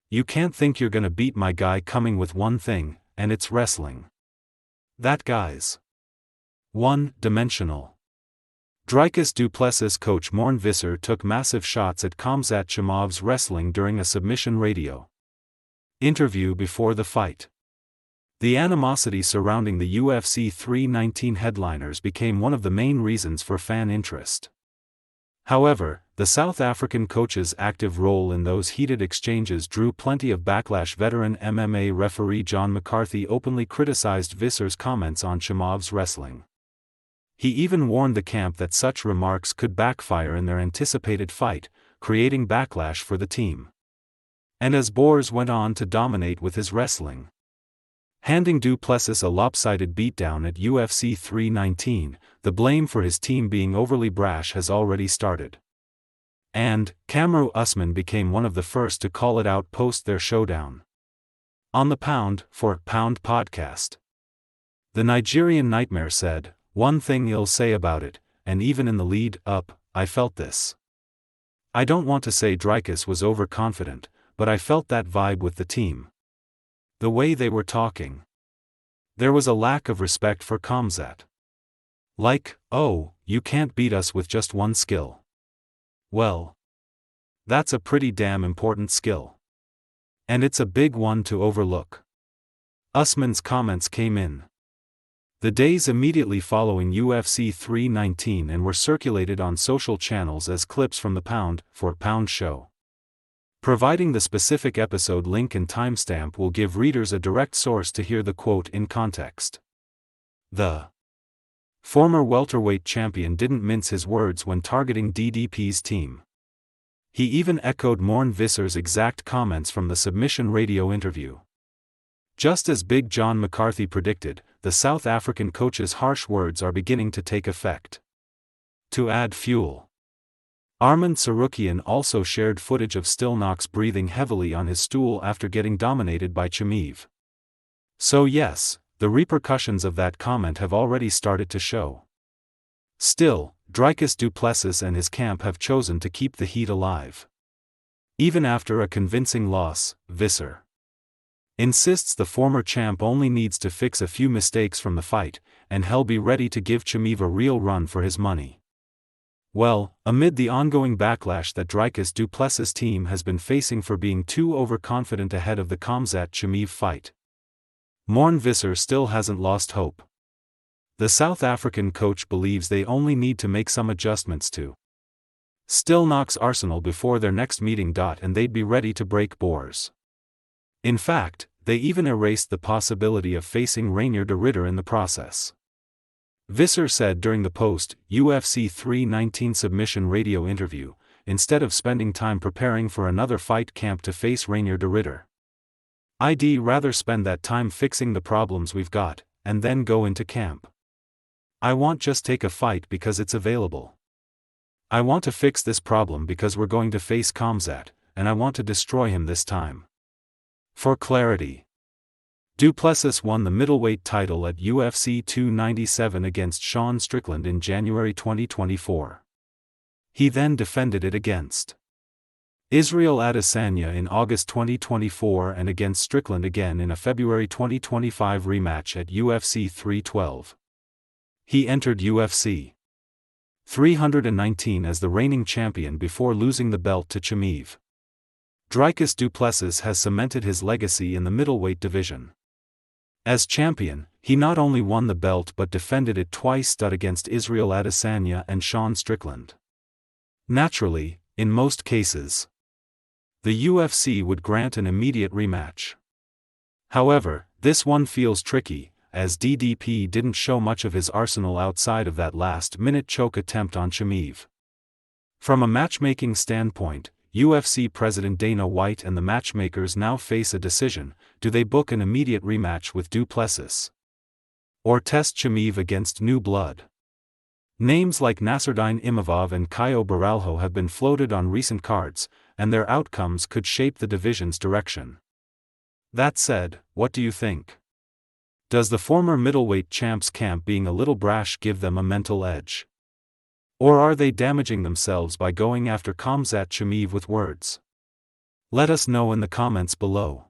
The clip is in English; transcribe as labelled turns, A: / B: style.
A: You can't think you're gonna beat my guy coming with one thing, and it's wrestling. That guy's one-dimensional. Dricus du Plessis coach Morne Visser took massive shots at Khamzat Chimaev's wrestling during a submission radio interview before the fight. The animosity surrounding the UFC 319 headliners became one of the main reasons for fan interest. However, the South African coach's active role in those heated exchanges drew plenty of backlash. Veteran MMA referee John McCarthy openly criticized Visser's comments on Chimaev's wrestling. He even warned the camp that such remarks could backfire in their anticipated fight, creating backlash for the team. And as Boers went on to dominate with his wrestling, handing du Plessis a lopsided beatdown at UFC 319, the blame for his team being overly brash has already started. And Usman became one of the first to call it out post their showdown. On the Pound for Pound podcast, the Nigerian Nightmare said, "One thing you'll say about it, and even in the lead up, I felt this. I don't want to say Dricus was overconfident, but I felt that vibe with the team. The way they were talking. There was a lack of respect for Khamzat. Like, oh, you can't beat us with just one skill. Well, that's a pretty damn important skill. And it's a big one to overlook." Usman's comments came in the days immediately following UFC 319 and were circulated on social channels as clips from the Pound for Pound show. Providing the specific episode link and timestamp will give readers a direct source to hear the quote in context. The former welterweight champion didn't mince his words when targeting DDP's team. He even echoed Morne Visser's exact comments from the submission radio interview. Just as Big John McCarthy predicted, the South African coach's harsh words are beginning to take effect. To add fuel, Armand Sarukian also shared footage of Stillknox breathing heavily on his stool after getting dominated by Chimaev. So yes, the repercussions of that comment have already started to show. Still, Dricus du Plessis and his camp have chosen to keep the heat alive. Even after a convincing loss, Visser insists the former champ only needs to fix a few mistakes from the fight, and he'll be ready to give Chimaev a real run for his money. Well, amid the ongoing backlash that Dricus du Plessis' team has been facing for being too overconfident ahead of the Khamzat Chimaev fight, Morne Visser still hasn't lost hope. The South African coach believes they only need to make some adjustments to Stillknox' arsenal before their next meeting. And they'd be ready to break Boers. In fact, they even erased the possibility of facing Rainier de Ridder in the process. Visser said during the post-UFC 319 submission radio interview, instead of spending time preparing for another fight camp to face Rainier de Ridder, I'd rather spend that time fixing the problems we've got, and then go into camp. I won't just take a fight because it's available. I want to fix this problem because we're going to face Khamzat, and I want to destroy him this time. For clarity, du Plessis won the middleweight title at UFC 297 against Sean Strickland in January 2024. He then defended it against Israel Adesanya in August 2024 and against Strickland again in a February 2025 rematch at UFC 312. He entered UFC 319 as the reigning champion before losing the belt to Chimaev. Dricus du Plessis has cemented his legacy in the middleweight division. As champion, he not only won the belt but defended it twice against Israel Adesanya and Sean Strickland. Naturally, in most cases, the UFC would grant an immediate rematch. However, this one feels tricky, as DDP didn't show much of his arsenal outside of that last-minute choke attempt on Chimaev. From a matchmaking standpoint, UFC President Dana White and the matchmakers now face a decision: do they book an immediate rematch with du Plessis, or test Chimaev against new blood? Names like Nasruddin Imavov and Caio Baralho have been floated on recent cards, and their outcomes could shape the division's direction. That said, what do you think? Does the former middleweight champ's camp being a little brash give them a mental edge? Or are they damaging themselves by going after Khamzat Chimaev with words? Let us know in the comments below.